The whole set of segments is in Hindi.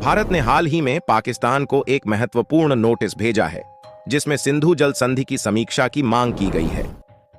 भारत ने हाल ही में पाकिस्तान को एक महत्वपूर्ण नोटिस भेजा है, जिसमें सिंधु जल संधि की समीक्षा की मांग की गई है।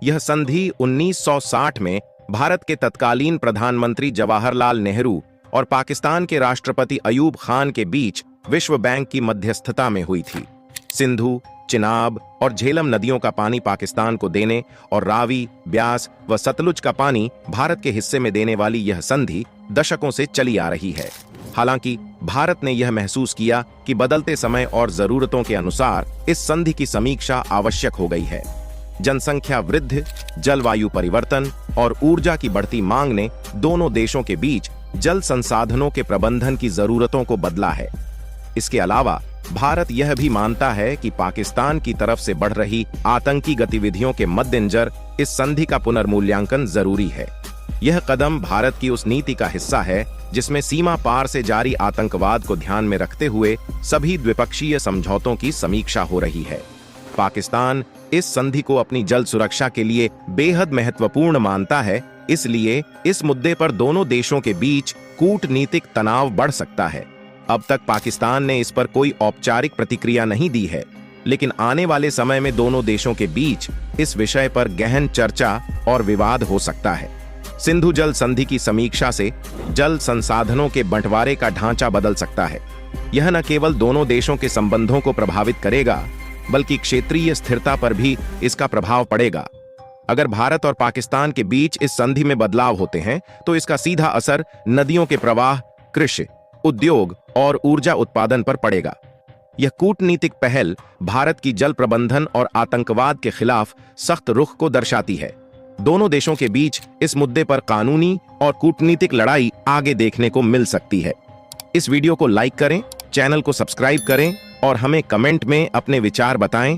यह संधि 1960 में भारत के तत्कालीन प्रधानमंत्री जवाहरलाल नेहरू और पाकिस्तान के राष्ट्रपति अयूब खान के बीच विश्व बैंक की मध्यस्थता में हुई थी। सिंधु, चिनाब और झेलम नदियों का पानी पाकिस्तान को देने और रावी, ब्यास व सतलुज का पानी भारत के हिस्से में देने वाली यह संधि दशकों से चली आ रही है। हालांकि भारत ने यह महसूस किया कि बदलते समय और जरूरतों के अनुसार इस संधि की समीक्षा आवश्यक हो गई है। जनसंख्या वृद्धि, जलवायु परिवर्तन और ऊर्जा की बढ़ती मांग ने दोनों देशों के बीच जल संसाधनों के प्रबंधन की जरूरतों को बदला है। इसके अलावा भारत यह भी मानता है कि पाकिस्तान की तरफ से बढ़ रही आतंकी गतिविधियों के मद्देनजर इस संधि का पुनर्मूल्यांकन जरूरी है। यह कदम भारत की उस नीति का हिस्सा है जिसमें सीमा पार से जारी आतंकवाद को ध्यान में रखते हुए सभी द्विपक्षीय समझौतों की समीक्षा हो रही है। पाकिस्तान इस संधि को अपनी जल सुरक्षा के लिए बेहद महत्वपूर्ण मानता है, इसलिए इस मुद्दे पर दोनों देशों के बीच कूटनीतिक तनाव बढ़ सकता है। अब तक पाकिस्तान ने इस पर कोई औपचारिक प्रतिक्रिया नहीं दी है, लेकिन आने वाले समय में दोनों देशों के बीच इस विषय पर गहन चर्चा और विवाद हो सकता है। सिंधु जल संधि की समीक्षा से जल संसाधनों के बंटवारे का ढांचा बदल सकता है। यह न केवल दोनों देशों के संबंधों को प्रभावित करेगा, बल्कि क्षेत्रीय स्थिरता पर भी इसका प्रभाव पड़ेगा। अगर भारत और पाकिस्तान के बीच इस संधि में बदलाव होते हैं, तो इसका सीधा असर नदियों के प्रवाह, कृषि, उद्योग और ऊर्जा उत्पादन पर पड़ेगा। यह कूटनीतिक पहल भारत की जल प्रबंधन और आतंकवाद के खिलाफ सख्त रुख को दर्शाती है। दोनों देशों के बीच इस मुद्दे पर कानूनी और कूटनीतिक लड़ाई आगे देखने को मिल सकती है। इस वीडियो को लाइक करें, चैनल को सब्सक्राइब करें और हमें कमेंट में अपने विचार बताएं।